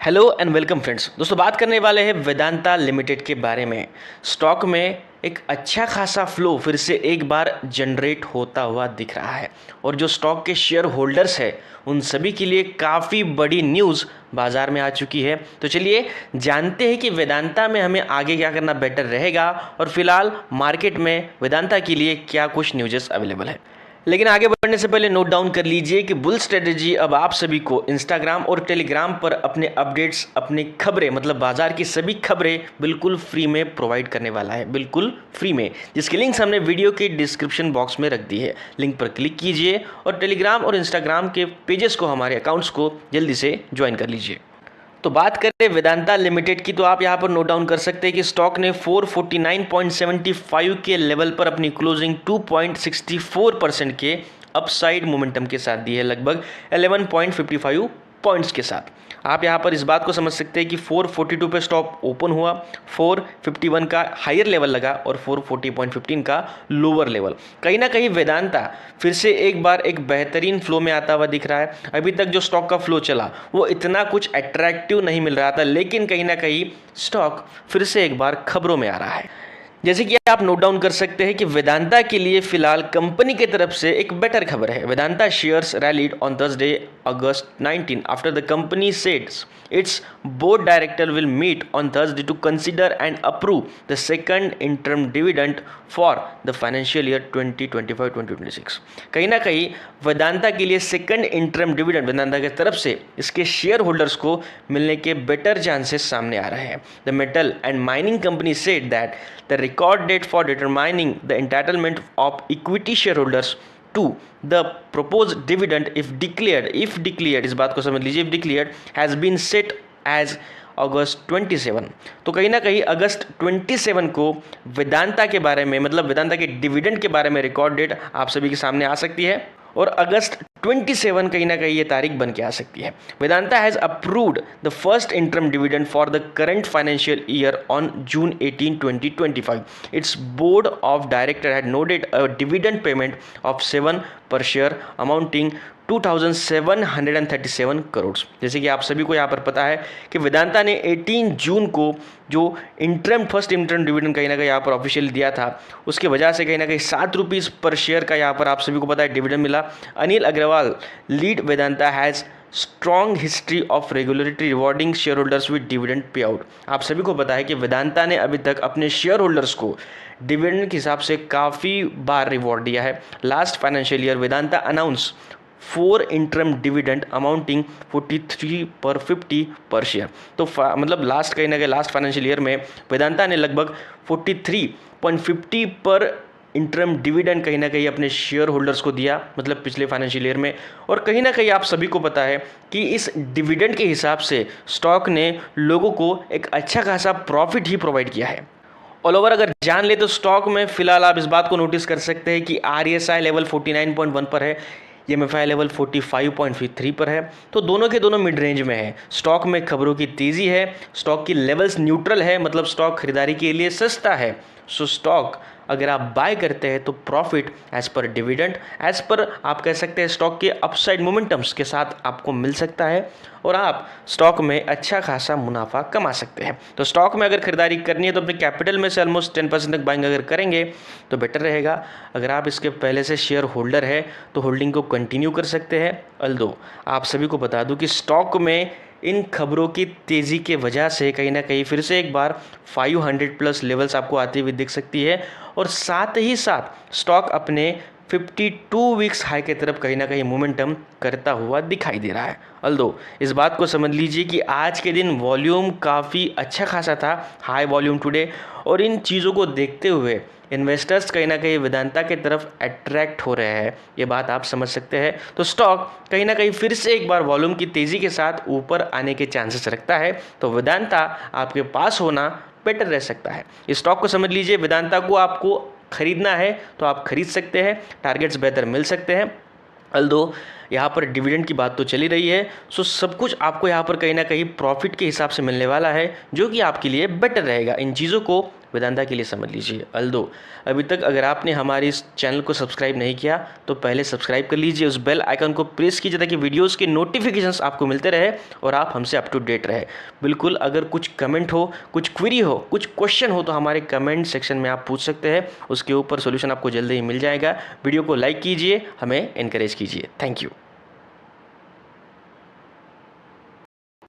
Hello and welcome friends. दोस्तों बात करने वाले हैं वेदांता लिमिटेड के बारे में। स्टॉक में एक अच्छा खासा फ्लो फिर से एक बार जनरेट होता हुआ दिख रहा है और जो स्टॉक के शेयर होल्डर्स हैं उन सभी के लिए काफ़ी बड़ी न्यूज़ बाज़ार में आ चुकी है। तो चलिए जानते हैं कि वेदांता में हमें आगे क्या करना बेटर रहेगा और फिलहाल मार्केट में वेदांता के लिए क्या कुछ न्यूज़ेस अवेलेबल है। लेकिन आगे बढ़ने से पहले नोट डाउन कर लीजिए कि बुल स्ट्रेटजी अब आप सभी को इंस्टाग्राम और टेलीग्राम पर अपने अपडेट्स, अपनी खबरें मतलब बाजार की सभी खबरें बिल्कुल फ्री में प्रोवाइड करने वाला है, बिल्कुल फ्री में, जिसकी लिंक्स हमने वीडियो के डिस्क्रिप्शन बॉक्स में रख दी है। लिंक पर क्लिक कीजिए और टेलीग्राम और इंस्टाग्राम के पेजेस को, हमारे अकाउंट्स को जल्दी से ज्वाइन कर लीजिए। तो बात करें वेदांता लिमिटेड की, तो आप यहां पर नोट डाउन कर सकते हैं कि स्टॉक ने 449.75 के लेवल पर अपनी क्लोजिंग 2.64% के अपसाइड मोमेंटम के साथ दी है, लगभग 11.55 पॉइंट्स के साथ। आप यहां पर इस बात को समझ सकते हैं कि 442 पे स्टॉक ओपन हुआ, 451 का हायर लेवल लगा और 440.15 का लोअर लेवल। कहीं ना कहीं वेदांता फिर से एक बार एक बेहतरीन फ्लो में आता हुआ दिख रहा है। अभी तक जो स्टॉक का फ्लो चला वो इतना कुछ अट्रैक्टिव नहीं मिल रहा था, लेकिन कहीं ना कहीं स्टॉक फिर से एक बार खबरों में आ रहा है। जैसे कि आप नोट डाउन कर सकते हैं कि वेदांता के लिए फिलहाल कंपनी की तरफ से एक बेटर खबर है। Vedanta shares rallied on Thursday August 19 after the company said its board director will meet on Thursday to consider and approve the second interim dividend for the financial year 2025-2026। कहीं ना कहीं वेदांता के लिए सेकंड इंटरम डिविडेंड वेदांता की तरफ से इसके share holders को मिलने के बेटर चांसेस सामने आ रहे हैं। The metal and mining company said that the record date for determining the entitlement of equity shareholders to the proposed dividend if declared इस बात को समझ लीजिए, if declared has been set as अगस्त 27। तो कहीं ना कहीं अगस्त 27 को वेदांता के बारे में, मतलब वेदांता के डिविडेंड के बारे में रिकॉर्ड डेट आप सभी के सामने आ सकती है और अगस्त 27 कहीं ना कहीं ये तारीख बन के आ सकती है। Vedanta has approved the first interim dividend for the current financial year on June 18, 2025। It's board of director had noted a dividend payment of 7 पर शेयर अमाउंटिंग 2737 करोड़। जैसे कि आप सभी को यहाँ पर पता है कि वेदांता ने 18 जून को जो फर्स्ट इंटरम डिविडेंड कहीं ना कहीं यहाँ पर ऑफिशियल दिया था, उसके वजह से कहीं ना कहीं 7 रुपीज़ पर शेयर का यहाँ पर आप सभी को पता है डिविडेंड मिला। Anil Agarwal lead Vedanta has strong history of regulatory rewarding share holders with dividend pay out. आप सभी को पता है कि वेदांता ने अभी तक अपने शेयर होल्डर्स को डिविडेंड के हिसाब से काफ़ी बार रिवॉर्ड दिया है। Last financial year Vedanta announce 4 interim dividend amounting 43 पर 50 पर शेयर। तो मतलब लास्ट कहीं ना कहीं लास्ट फाइनेंशियल ईयर में वेदांता ने लगभग 43.50 पर इंटरम डिविडेंड कहीं ना कहीं अपने शेयर होल्डर्स को दिया, मतलब पिछले फाइनेंशियल ईयर में। और कहीं ना कहीं आप सभी को पता है कि इस डिविडेंड के हिसाब से स्टॉक ने लोगों को एक अच्छा खासा प्रॉफिट ही प्रोवाइड किया है। ऑल ओवर अगर जान ले तो स्टॉक में फिलहाल आप इस बात को नोटिस कर सकते हैं कि RSI लेवल 49.1 पर है, MFI लेवल 45.3 पर है। तो दोनों के दोनों मिड रेंज में है। स्टॉक में खबरों की तेज़ी है, स्टॉक की लेवल्स न्यूट्रल है, मतलब स्टॉक खरीदारी के लिए सस्ता है। सो स्टॉक अगर आप बाय करते हैं तो profit as per dividend, as per आप कह सकते हैं स्टॉक के अपसाइड मोमेंटम्स के साथ आपको मिल सकता है और आप स्टॉक में अच्छा खासा मुनाफा कमा सकते हैं। तो स्टॉक में अगर खरीदारी करनी है तो अपने कैपिटल में से ऑलमोस्ट 10% तक बाइंग अगर करेंगे तो बेटर रहेगा। अगर आप इसके पहले से शेयर होल्डर है तो होल्डिंग को कंटिन्यू कर सकते हैं। अल्दो आप सभी को बता दूं कि स्टॉक में इन खबरों की तेज़ी के वजह से कहीं ना कहीं फिर से एक बार 500 प्लस लेवल्स आपको आती हुई दिख सकती है और साथ ही साथ स्टॉक अपने 52 वीक्स हाई की तरफ कहीं ना कहीं मोमेंटम करता हुआ दिखाई दे रहा है। अल्दो इस बात को समझ लीजिए कि आज के दिन वॉल्यूम काफ़ी अच्छा खासा था, हाई वॉल्यूम टुडे, और इन चीज़ों को देखते हुए इन्वेस्टर्स कहीं ना कहीं वेदांता की तरफ अट्रैक्ट हो रहे हैं, ये बात आप समझ सकते हैं। तो स्टॉक कहीं ना कहीं फिर से एक बार वॉल्यूम की तेज़ी के साथ ऊपर आने के चांसेस रखता है। तो वेदांता आपके पास होना बेटर रह सकता है। इस स्टॉक को समझ लीजिए, वेदांता को आपको खरीदना है तो आप खरीद सकते हैं, टारगेट्स बेहतर मिल सकते हैं। अल्दो यहाँ पर डिविडेंड की बात तो चली रही है। सो सब कुछ आपको यहाँ पर कहीं ना कहीं प्रॉफिट के हिसाब से मिलने वाला है, जो कि आपके लिए बेटर रहेगा। इन चीज़ों को वेदांता के लिए समझ लीजिए। अल्दो अभी तक अगर आपने हमारे इस चैनल को सब्सक्राइब नहीं किया तो पहले सब्सक्राइब कर लीजिए, उस बेल आइकन को प्रेस कीजिए ताकि वीडियोस के नोटिफिकेशंस आपको मिलते रहे और आप हमसे अप टू डेट रहे। बिल्कुल, अगर कुछ कमेंट हो, कुछ क्वेरी हो, कुछ क्वेश्चन हो तो हमारे कमेंट सेक्शन में आप पूछ सकते हैं, उसके ऊपर सोल्यूशन आपको जल्दी ही मिल जाएगा। वीडियो को लाइक कीजिए, हमें इनकरेज कीजिए। Thank you.